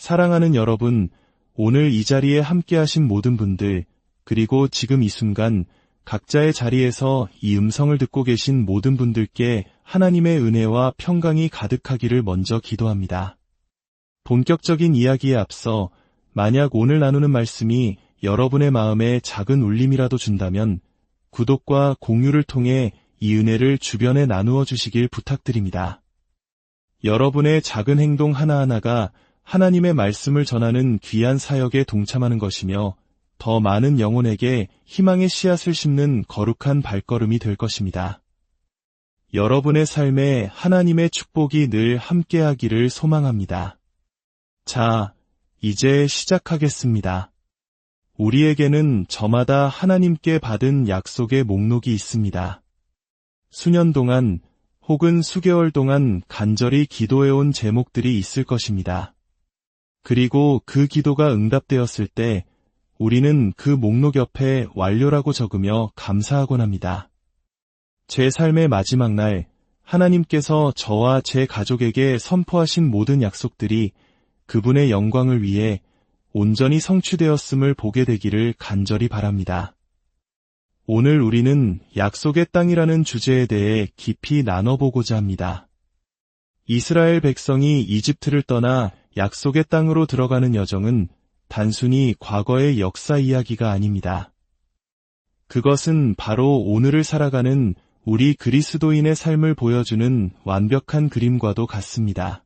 사랑하는 여러분, 오늘 이 자리에 함께하신 모든 분들, 그리고 지금 이 순간 각자의 자리에서 이 음성을 듣고 계신 모든 분들께 하나님의 은혜와 평강이 가득하기를 먼저 기도합니다. 본격적인 이야기에 앞서 만약 오늘 나누는 말씀이 여러분의 마음에 작은 울림이라도 준다면 구독과 공유를 통해 이 은혜를 주변에 나누어 주시길 부탁드립니다. 여러분의 작은 행동 하나하나가 하나님의 말씀을 전하는 귀한 사역에 동참하는 것이며 더 많은 영혼에게 희망의 씨앗을 심는 거룩한 발걸음이 될 것입니다. 여러분의 삶에 하나님의 축복이 늘 함께하기를 소망합니다. 자, 이제 시작하겠습니다. 우리에게는 저마다 하나님께 받은 약속의 목록이 있습니다. 수년 동안 혹은 수개월 동안 간절히 기도해온 제목들이 있을 것입니다. 그리고 그 기도가 응답되었을 때 우리는 그 목록 옆에 완료라고 적으며 감사하곤 합니다. 제 삶의 마지막 날, 하나님께서 저와 제 가족에게 선포하신 모든 약속들이 그분의 영광을 위해 온전히 성취되었음을 보게 되기를 간절히 바랍니다. 오늘 우리는 약속의 땅이라는 주제에 대해 깊이 나눠보고자 합니다. 이스라엘 백성이 이집트를 떠나 약속의 땅으로 들어가는 여정은 단순히 과거의 역사 이야기가 아닙니다. 그것은 바로 오늘을 살아가는 우리 그리스도인의 삶을 보여주는 완벽한 그림과도 같습니다.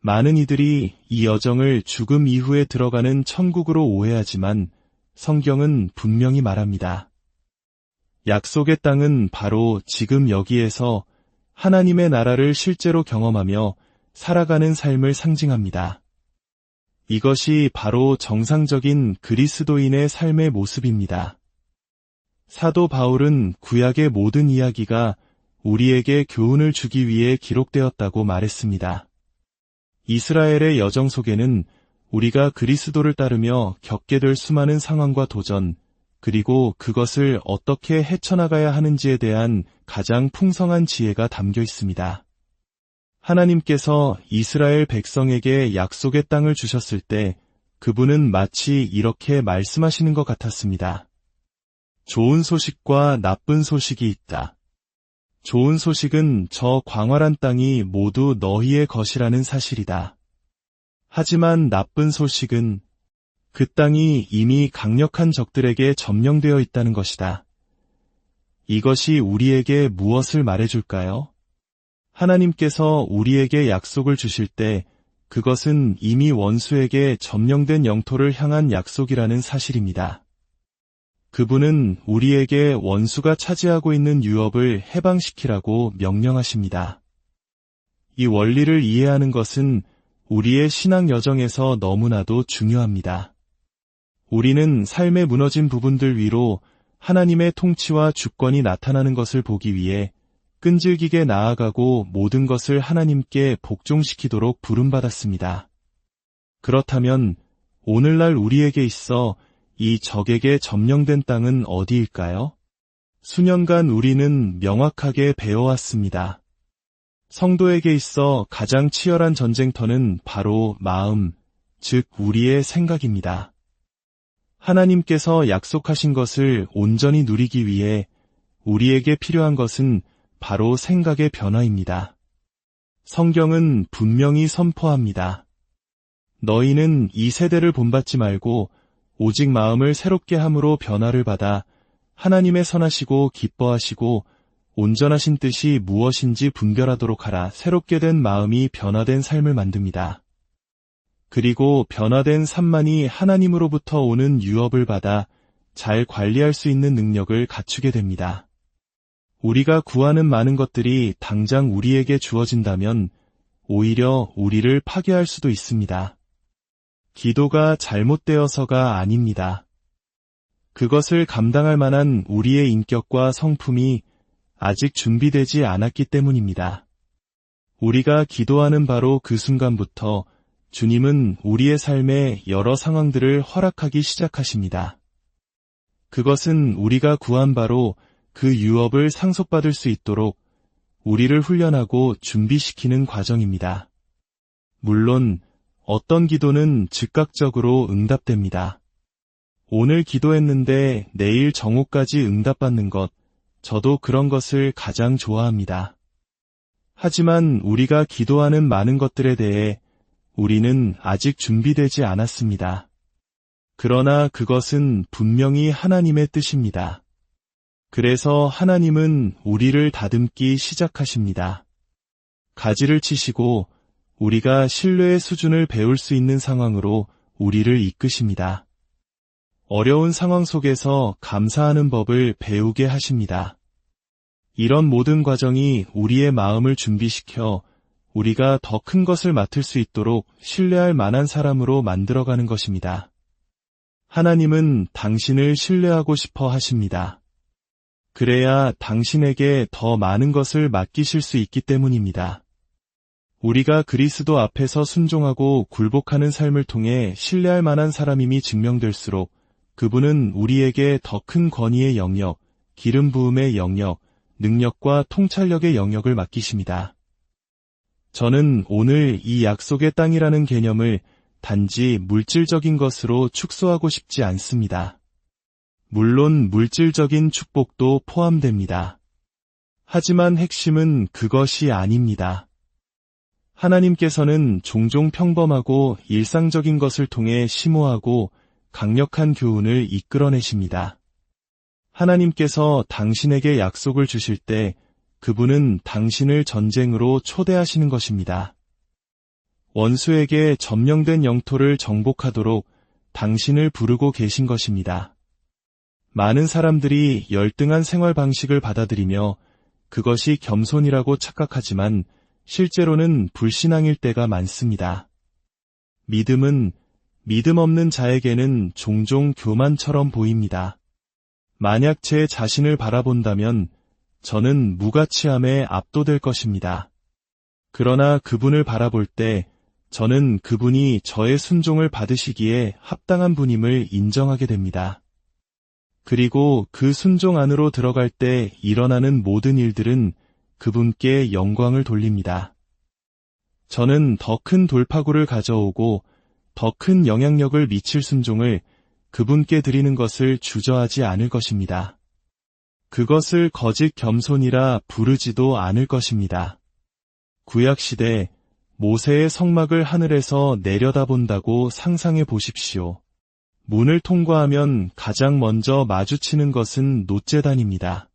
많은 이들이 이 여정을 죽음 이후에 들어가는 천국으로 오해하지만 성경은 분명히 말합니다. 약속의 땅은 바로 지금 여기에서 하나님의 나라를 실제로 경험하며 살아가는 삶을 상징합니다. 이것이 바로 정상적인 그리스도인의 삶의 모습입니다. 사도 바울은 구약의 모든 이야기가 우리에게 교훈을 주기 위해 기록되었다고 말했습니다. 이스라엘의 여정 속에는 우리가 그리스도를 따르며 겪게 될 수많은 상황과 도전, 그리고 그것을 어떻게 헤쳐나가야 하는지에 대한 가장 풍성한 지혜가 담겨 있습니다. 하나님께서 이스라엘 백성에게 약속의 땅을 주셨을 때 그분은 마치 이렇게 말씀하시는 것 같았습니다. 좋은 소식과 나쁜 소식이 있다. 좋은 소식은 저 광활한 땅이 모두 너희의 것이라는 사실이다. 하지만 나쁜 소식은 그 땅이 이미 강력한 적들에게 점령되어 있다는 것이다. 이것이 우리에게 무엇을 말해줄까요? 하나님께서 우리에게 약속을 주실 때 그것은 이미 원수에게 점령된 영토를 향한 약속이라는 사실입니다. 그분은 우리에게 원수가 차지하고 있는 유업을 해방시키라고 명령하십니다. 이 원리를 이해하는 것은 우리의 신앙 여정에서 너무나도 중요합니다. 우리는 삶의 무너진 부분들 위로 하나님의 통치와 주권이 나타나는 것을 보기 위해 끈질기게 나아가고 모든 것을 하나님께 복종시키도록 부름받았습니다. 그렇다면 오늘날 우리에게 있어 이 적에게 점령된 땅은 어디일까요? 수년간 우리는 명확하게 배워왔습니다. 성도에게 있어 가장 치열한 전쟁터는 바로 마음, 즉 우리의 생각입니다. 하나님께서 약속하신 것을 온전히 누리기 위해 우리에게 필요한 것은 바로 생각의 변화입니다. 성경은 분명히 선포합니다. 너희는 이 세대를 본받지 말고 오직 마음을 새롭게 함으로 변화를 받아 하나님의 선하시고 기뻐하시고 온전하신 뜻이 무엇인지 분별하도록 하라. 새롭게 된 마음이 변화된 삶을 만듭니다. 그리고 변화된 삶만이 하나님으로부터 오는 유업을 받아 잘 관리할 수 있는 능력을 갖추게 됩니다. 우리가 구하는 많은 것들이 당장 우리에게 주어진다면 오히려 우리를 파괴할 수도 있습니다. 기도가 잘못되어서가 아닙니다. 그것을 감당할 만한 우리의 인격과 성품이 아직 준비되지 않았기 때문입니다. 우리가 기도하는 바로 그 순간부터 주님은 우리의 삶에 여러 상황들을 허락하기 시작하십니다. 그것은 우리가 구한 바로 그 유업을 상속받을 수 있도록 우리를 훈련하고 준비시키는 과정입니다. 물론 어떤 기도는 즉각적으로 응답됩니다. 오늘 기도했는데 내일 정오까지 응답받는 것, 저도 그런 것을 가장 좋아합니다. 하지만 우리가 기도하는 많은 것들에 대해 우리는 아직 준비되지 않았습니다. 그러나 그것은 분명히 하나님의 뜻입니다. 그래서 하나님은 우리를 다듬기 시작하십니다. 가지를 치시고 우리가 신뢰의 수준을 배울 수 있는 상황으로 우리를 이끄십니다. 어려운 상황 속에서 감사하는 법을 배우게 하십니다. 이런 모든 과정이 우리의 마음을 준비시켜 우리가 더 큰 것을 맡을 수 있도록 신뢰할 만한 사람으로 만들어가는 것입니다. 하나님은 당신을 신뢰하고 싶어 하십니다. 그래야 당신에게 더 많은 것을 맡기실 수 있기 때문입니다. 우리가 그리스도 앞에서 순종하고 굴복하는 삶을 통해 신뢰할 만한 사람임이 증명될수록 그분은 우리에게 더 큰 권위의 영역, 기름 부음의 영역, 능력과 통찰력의 영역을 맡기십니다. 저는 오늘 이 약속의 땅이라는 개념을 단지 물질적인 것으로 축소하고 싶지 않습니다. 물론 물질적인 축복도 포함됩니다. 하지만 핵심은 그것이 아닙니다. 하나님께서는 종종 평범하고 일상적인 것을 통해 심오하고 강력한 교훈을 이끌어내십니다. 하나님께서 당신에게 약속을 주실 때 그분은 당신을 전쟁으로 초대하시는 것입니다. 원수에게 점령된 영토를 정복하도록 당신을 부르고 계신 것입니다. 많은 사람들이 열등한 생활 방식을 받아들이며 그것이 겸손이라고 착각하지만 실제로는 불신앙일 때가 많습니다. 믿음은 믿음 없는 자에게는 종종 교만처럼 보입니다. 만약 제 자신을 바라본다면 저는 무가치함에 압도될 것입니다. 그러나 그분을 바라볼 때 저는 그분이 저의 순종을 받으시기에 합당한 분임을 인정하게 됩니다. 그리고 그 순종 안으로 들어갈 때 일어나는 모든 일들은 그분께 영광을 돌립니다. 저는 더 큰 돌파구를 가져오고 더 큰 영향력을 미칠 순종을 그분께 드리는 것을 주저하지 않을 것입니다. 그것을 거짓 겸손이라 부르지도 않을 것입니다. 구약시대 모세의 성막을 하늘에서 내려다본다고 상상해 보십시오. 문을 통과하면 가장 먼저 마주치는 것은 놋제단입니다.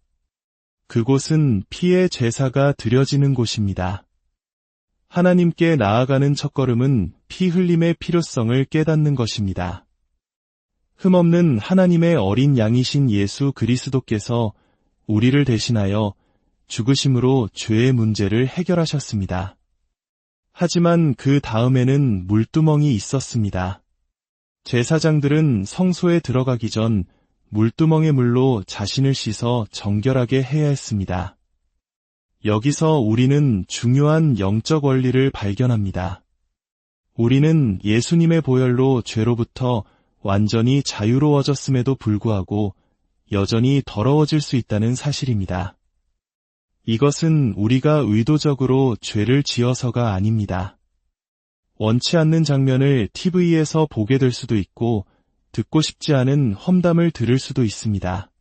그곳은 피의 제사가 드려지는 곳입니다. 하나님께 나아가는 첫걸음은 피 흘림의 필요성을 깨닫는 것입니다. 흠없는 하나님의 어린 양이신 예수 그리스도께서 우리를 대신하여 죽으심으로 죄의 문제를 해결하셨습니다. 하지만 그 다음에는 물두멍이 있었습니다. 제사장들은 성소에 들어가기 전 물두멍의 물로 자신을 씻어 정결하게 해야 했습니다. 여기서 우리는 중요한 영적 원리를 발견합니다. 우리는 예수님의 보혈로 죄로부터 완전히 자유로워졌음에도 불구하고 여전히 더러워질 수 있다는 사실입니다. 이것은 우리가 의도적으로 죄를 지어서가 아닙니다. 원치 않는 장면을 TV에서 보게 될 수도 있고 듣고 싶지 않은 험담을 들을 수도 있습니다.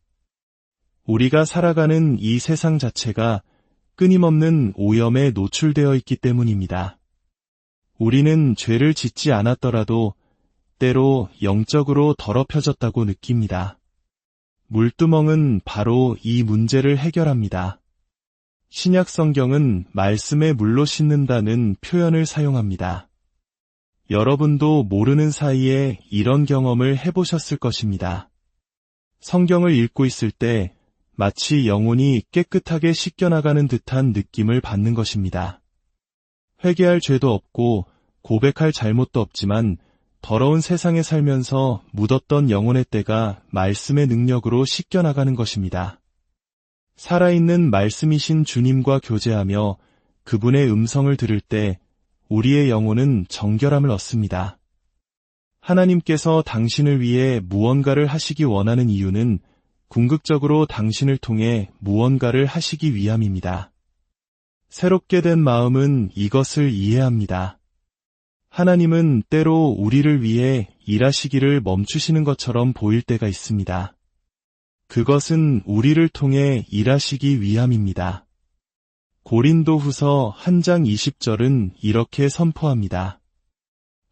우리가 살아가는 이 세상 자체가 끊임없는 오염에 노출되어 있기 때문입니다. 우리는 죄를 짓지 않았더라도 때로 영적으로 더럽혀졌다고 느낍니다. 물두멍은 바로 이 문제를 해결합니다. 신약 성경은 말씀의 물로 씻는다는 표현을 사용합니다. 여러분도 모르는 사이에 이런 경험을 해보셨을 것입니다. 성경을 읽고 있을 때 마치 영혼이 깨끗하게 씻겨나가는 듯한 느낌을 받는 것입니다. 회개할 죄도 없고 고백할 잘못도 없지만 더러운 세상에 살면서 묻었던 영혼의 때가 말씀의 능력으로 씻겨나가는 것입니다. 살아있는 말씀이신 주님과 교제하며 그분의 음성을 들을 때 우리의 영혼은 정결함을 얻습니다. 하나님께서 당신을 위해 무언가를 하시기 원하는 이유는 궁극적으로 당신을 통해 무언가를 하시기 위함입니다. 새롭게 된 마음은 이것을 이해합니다. 하나님은 때로 우리를 위해 일하시기를 멈추시는 것처럼 보일 때가 있습니다. 그것은 우리를 통해 일하시기 위함입니다. 고린도후서 1장 20절은 이렇게 선포합니다.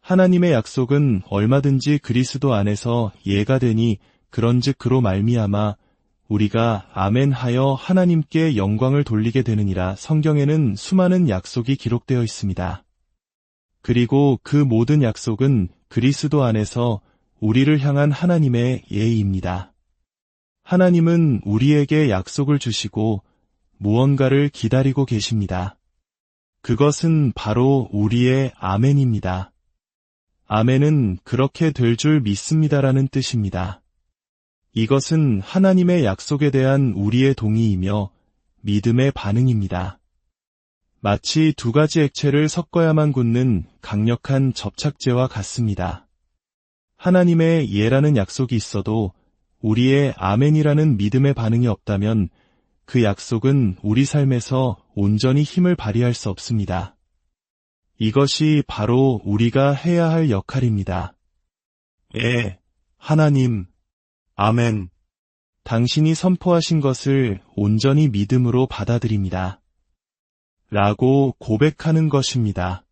하나님의 약속은 얼마든지 그리스도 안에서 예가 되니 그런즉 그로 말미암아 우리가 아멘하여 하나님께 영광을 돌리게 되느니라. 성경에는 수많은 약속이 기록되어 있습니다. 그리고 그 모든 약속은 그리스도 안에서 우리를 향한 하나님의 예입니다. 하나님은 우리에게 약속을 주시고 무언가를 기다리고 계십니다. 그것은 바로 우리의 아멘입니다. 아멘은 그렇게 될 줄 믿습니다라는 뜻입니다. 이것은 하나님의 약속에 대한 우리의 동의이며 믿음의 반응입니다. 마치 두 가지 액체를 섞어야만 굳는 강력한 접착제와 같습니다. 하나님의 예라는 약속이 있어도 우리의 아멘이라는 믿음의 반응이 없다면 그 약속은 우리 삶에서 온전히 힘을 발휘할 수 없습니다. 이것이 바로 우리가 해야 할 역할입니다. 하나님, 아멘. 당신이 선포하신 것을 온전히 믿음으로 받아들입니다. 라고 고백하는 것입니다.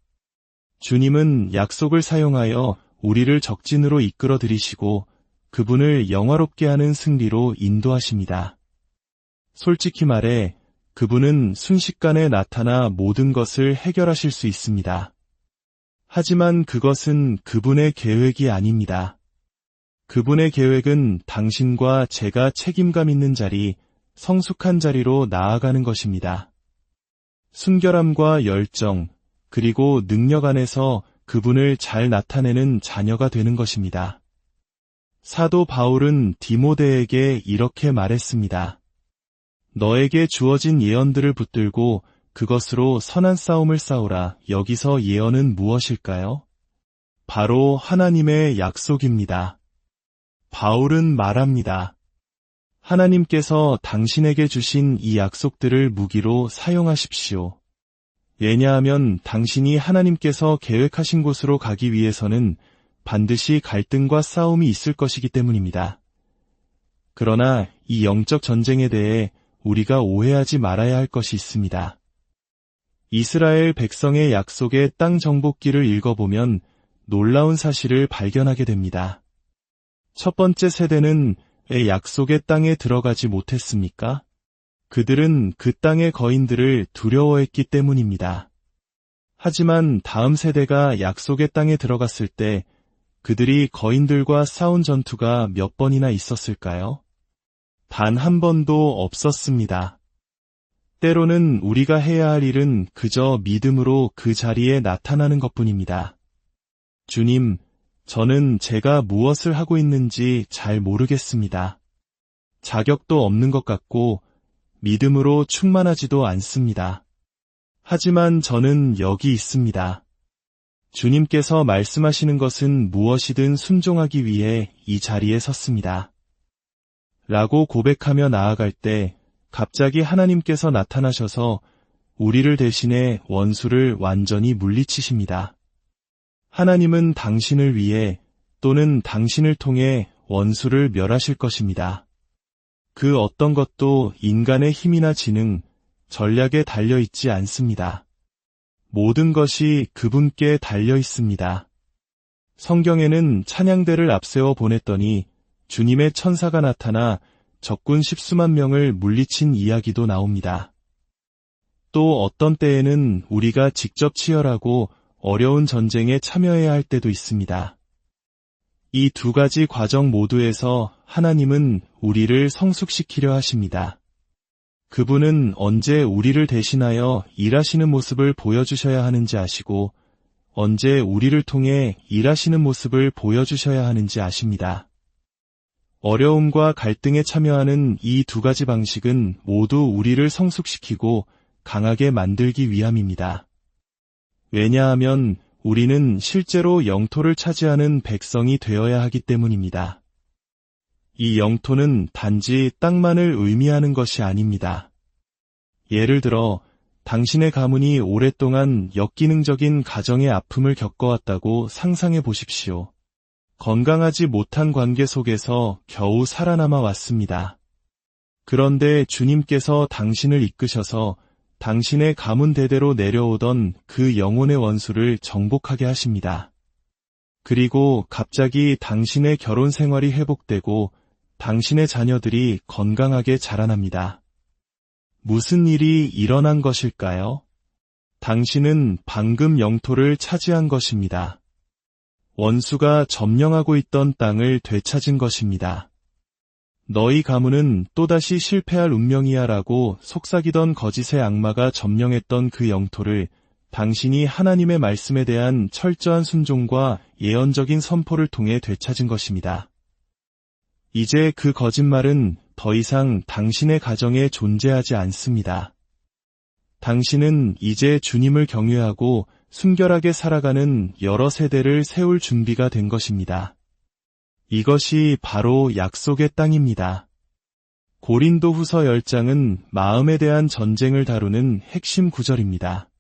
주님은 약속을 사용하여 우리를 적진으로 이끌어 들이시고 그분을 영화롭게 하는 승리로 인도하십니다. 솔직히 말해 그분은 순식간에 나타나 모든 것을 해결하실 수 있습니다. 하지만 그것은 그분의 계획이 아닙니다. 그분의 계획은 당신과 제가 책임감 있는 자리, 성숙한 자리로 나아가는 것입니다. 순결함과 열정, 그리고 능력 안에서 그분을 잘 나타내는 자녀가 되는 것입니다. 사도 바울은 디모데에게 이렇게 말했습니다. 너에게 주어진 예언들을 붙들고 그것으로 선한 싸움을 싸우라. 여기서 예언은 무엇일까요? 바로 하나님의 약속입니다. 바울은 말합니다. 하나님께서 당신에게 주신 이 약속들을 무기로 사용하십시오. 왜냐하면 당신이 하나님께서 계획하신 곳으로 가기 위해서는 반드시 갈등과 싸움이 있을 것이기 때문입니다. 그러나 이 영적 전쟁에 대해 우리가 오해하지 말아야 할 것이 있습니다. 이스라엘 백성의 약속의 땅 정복기를 읽어보면 놀라운 사실을 발견하게 됩니다. 첫 번째 세대는 왜 약속의 땅에 들어가지 못했습니까? 그들은 그 땅의 거인들을 두려워했기 때문입니다. 하지만 다음 세대가 약속의 땅에 들어갔을 때 그들이 거인들과 싸운 전투가 몇 번이나 있었을까요? 단 한 번도 없었습니다. 때로는 우리가 해야 할 일은 그저 믿음으로 그 자리에 나타나는 것뿐입니다. 주님, 저는 제가 무엇을 하고 있는지 잘 모르겠습니다. 자격도 없는 것 같고 믿음으로 충만하지도 않습니다. 하지만 저는 여기 있습니다. 주님께서 말씀하시는 것은 무엇이든 순종하기 위해 이 자리에 섰습니다. 라고 고백하며 나아갈 때 갑자기 하나님께서 나타나셔서 우리를 대신해 원수를 완전히 물리치십니다. 하나님은 당신을 위해 또는 당신을 통해 원수를 멸하실 것입니다. 그 어떤 것도 인간의 힘이나 지능, 전략에 달려 있지 않습니다. 모든 것이 그분께 달려 있습니다. 성경에는 찬양대를 앞세워 보냈더니 주님의 천사가 나타나 적군 10수만 명을 물리친 이야기도 나옵니다. 또 어떤 때에는 우리가 직접 치열하고 어려운 전쟁에 참여해야 할 때도 있습니다. 이 두 가지 과정 모두에서 하나님은 우리를 성숙시키려 하십니다. 그분은 언제 우리를 대신하여 일하시는 모습을 보여주셔야 하는지 아시고 언제 우리를 통해 일하시는 모습을 보여주셔야 하는지 아십니다. 어려움과 갈등에 참여하는 이 두 가지 방식은 모두 우리를 성숙시키고 강하게 만들기 위함입니다. 왜냐하면 우리는 실제로 영토를 차지하는 백성이 되어야 하기 때문입니다. 이 영토는 단지 땅만을 의미하는 것이 아닙니다. 예를 들어 당신의 가문이 오랫동안 역기능적인 가정의 아픔을 겪어왔다고 상상해 보십시오. 건강하지 못한 관계 속에서 겨우 살아남아 왔습니다. 그런데 주님께서 당신을 이끄셔서 당신의 가문 대대로 내려오던 그 영혼의 원수를 정복하게 하십니다. 그리고 갑자기 당신의 결혼 생활이 회복되고 당신의 자녀들이 건강하게 자라납니다. 무슨 일이 일어난 것일까요? 당신은 방금 영토를 차지한 것입니다. 원수가 점령하고 있던 땅을 되찾은 것입니다. 너희 가문은 또다시 실패할 운명이야 라고 속삭이던 거짓의 악마가 점령했던 그 영토를 당신이 하나님의 말씀에 대한 철저한 순종과 예언적인 선포를 통해 되찾은 것입니다. 이제 그 거짓말은 더 이상 당신의 가정에 존재하지 않습니다. 당신은 이제 주님을 경외하고 순결하게 살아가는 여러 세대를 세울 준비가 된 것입니다. 이것이 바로 약속의 땅입니다. 고린도후서 10장은 마음에 대한 전쟁을 다루는 핵심 구절입니다.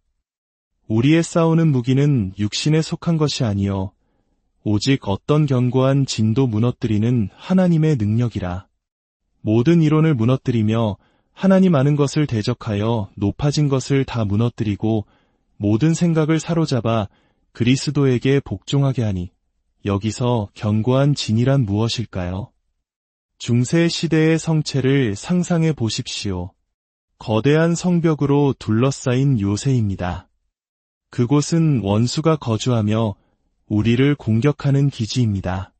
우리의 싸우는 무기는 육신에 속한 것이 아니요 오직 어떤 견고한 진도 무너뜨리는 하나님의 능력이라. 모든 이론을 무너뜨리며 하나님 아는 것을 대적하여 높아진 것을 다 무너뜨리고 모든 생각을 사로잡아 그리스도에게 복종하게 하니 여기서 견고한 진이란 무엇일까요? 중세 시대의 성체를 상상해 보십시오. 거대한 성벽으로 둘러싸인 요새입니다. 그곳은 원수가 거주하며 우리를 공격하는 기지입니다.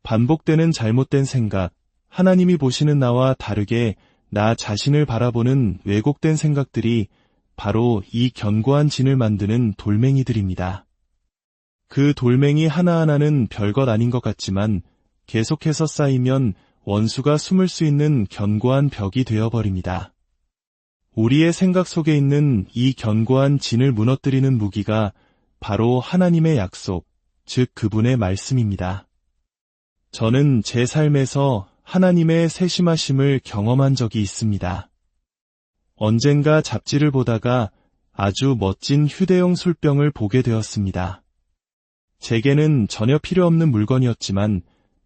반복되는 잘못된 생각, 하나님이 보시는 나와 다르게 나 자신을 바라보는 왜곡된 생각들이 바로 이 견고한 진을 만드는 돌멩이들입니다. 그 돌멩이 하나하나는 별것 아닌 것 같지만 계속해서 쌓이면 원수가 숨을 수 있는 견고한 벽이 되어버립니다. 우리의 생각 속에 있는 이 견고한 진을 무너뜨리는 무기가 바로 하나님의 약속, 즉 그분의 말씀입니다. 저는 제 삶에서 하나님의 세심하심을 경험한 적이 있습니다. 언젠가 잡지를 보다가 아주 멋진 휴대용 술병을 보게 되었습니다. 제게는 전혀 필요 없는 물건이었지만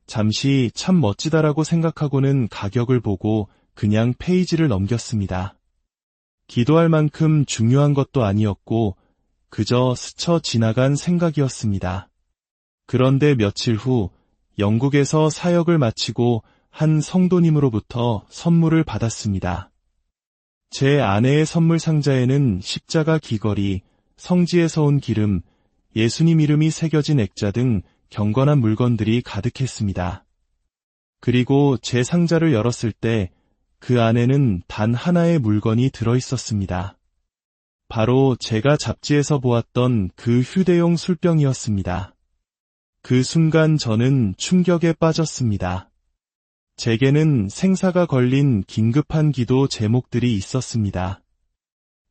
잠시 참 멋지다라고 생각하고는 가격을 보고 그냥 페이지를 넘겼습니다. 기도할 만큼 중요한 것도 아니었고 그저 스쳐 지나간 생각이었습니다. 그런데 며칠 후 영국에서 사역을 마치고 한 성도님으로부터 선물을 받았습니다. 제 아내의 선물 상자에는 십자가 귀걸이, 성지에서 온 기름, 예수님 이름이 새겨진 액자 등 경건한 물건들이 가득했습니다. 그리고 제 상자를 열었을 때 그 안에는 단 하나의 물건이 들어있었습니다. 바로 제가 잡지에서 보았던 그 휴대용 술병이었습니다. 그 순간 저는 충격에 빠졌습니다. 제게는 생사가 걸린 긴급한 기도 제목들이 있었습니다.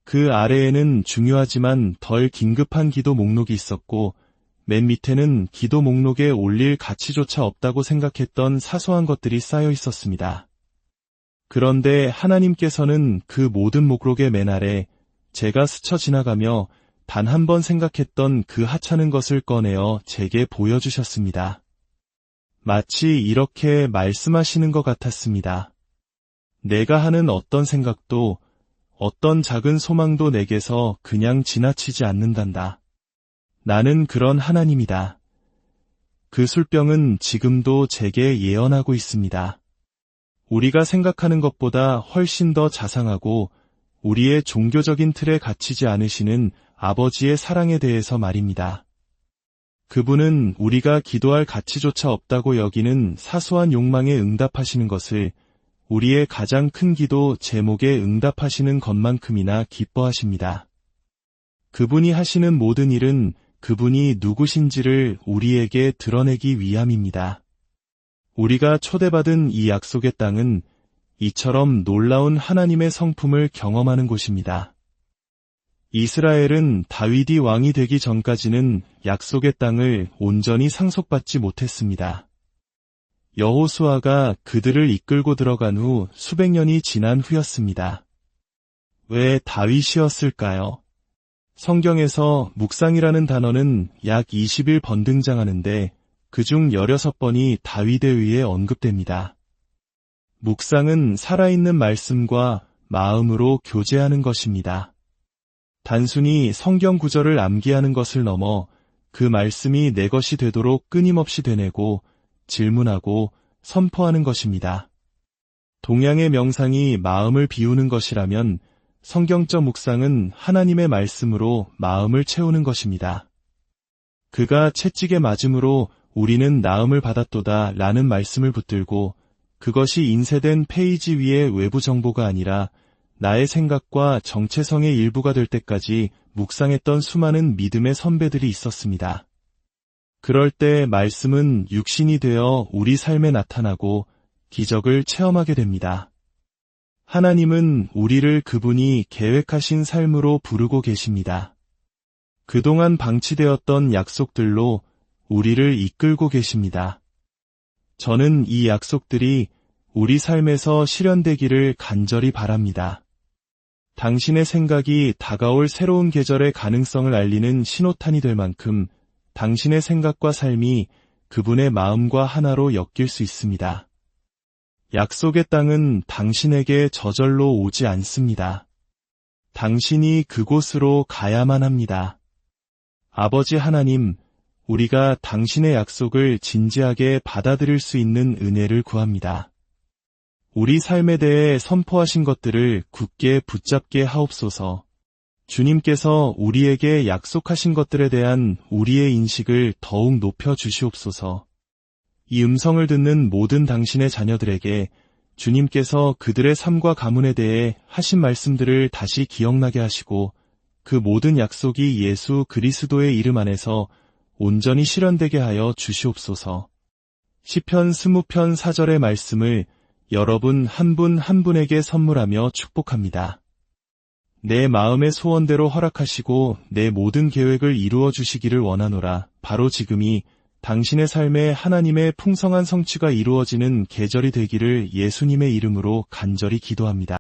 그 아래에는 중요하지만 덜 긴급한 기도 목록이 있었고 맨 밑에는 기도 목록에 올릴 가치조차 없다고 생각했던 사소한 것들이 쌓여 있었습니다. 그런데 하나님께서는 그 모든 목록의 맨 아래 제가 스쳐 지나가며 단 한 번 생각했던 그 하찮은 것을 꺼내어 제게 보여주셨습니다. 마치 이렇게 말씀하시는 것 같았습니다. 내가 하는 어떤 생각도 어떤 작은 소망도 내게서 그냥 지나치지 않는단다. 나는 그런 하나님이다. 그 술병은 지금도 제게 예언하고 있습니다. 우리가 생각하는 것보다 훨씬 더 자상하고 우리의 종교적인 틀에 갇히지 않으시는 아버지의 사랑에 대해서 말입니다. 그분은 우리가 기도할 가치조차 없다고 여기는 사소한 욕망에 응답하시는 것을 우리의 가장 큰 기도 제목에 응답하시는 것만큼이나 기뻐하십니다. 그분이 하시는 모든 일은 그분이 누구신지를 우리에게 드러내기 위함입니다. 우리가 초대받은 이 약속의 땅은 이처럼 놀라운 하나님의 성품을 경험하는 곳입니다. 이스라엘은 다윗이 왕이 되기 전까지는 약속의 땅을 온전히 상속받지 못했습니다. 여호수아가 그들을 이끌고 들어간 후 수백 년이 지난 후였습니다. 왜 다윗이었을까요? 성경에서 묵상이라는 단어는 약 21번 등장하는데 그중 16번이 다윗에 의해 언급됩니다. 묵상은 살아있는 말씀과 마음으로 교제하는 것입니다. 단순히 성경 구절을 암기하는 것을 넘어 그 말씀이 내 것이 되도록 끊임없이 되뇌고 질문하고 선포하는 것입니다. 동양의 명상이 마음을 비우는 것이라면 성경적 묵상은 하나님의 말씀으로 마음을 채우는 것입니다. 그가 채찍에 맞음으로 우리는 나음을 받았도다 라는 말씀을 붙들고 그것이 인쇄된 페이지 위의 외부 정보가 아니라 나의 생각과 정체성의 일부가 될 때까지 묵상했던 수많은 믿음의 선배들이 있었습니다. 그럴 때 말씀은 육신이 되어 우리 삶에 나타나고 기적을 체험하게 됩니다. 하나님은 우리를 그분이 계획하신 삶으로 부르고 계십니다. 그동안 방치되었던 약속들로 우리를 이끌고 계십니다. 저는 이 약속들이 우리 삶에서 실현되기를 간절히 바랍니다. 당신의 생각이 다가올 새로운 계절의 가능성을 알리는 신호탄이 될 만큼 당신의 생각과 삶이 그분의 마음과 하나로 엮일 수 있습니다. 약속의 땅은 당신에게 저절로 오지 않습니다. 당신이 그곳으로 가야만 합니다. 아버지 하나님, 우리가 당신의 약속을 진지하게 받아들일 수 있는 은혜를 구합니다. 우리 삶에 대해 선포하신 것들을 굳게 붙잡게 하옵소서. 주님께서 우리에게 약속하신 것들에 대한 우리의 인식을 더욱 높여 주시옵소서. 이 음성을 듣는 모든 당신의 자녀들에게 주님께서 그들의 삶과 가문에 대해 하신 말씀들을 다시 기억나게 하시고 그 모든 약속이 예수 그리스도의 이름 안에서 온전히 실현되게 하여 주시옵소서. 시편 20편 4절의 말씀을 여러분 한 분 한 분에게 선물하며 축복합니다. 내 마음의 소원대로 허락하시고 내 모든 계획을 이루어 주시기를 원하노라. 바로 지금이 당신의 삶에 하나님의 풍성한 성취가 이루어지는 계절이 되기를 예수님의 이름으로 간절히 기도합니다.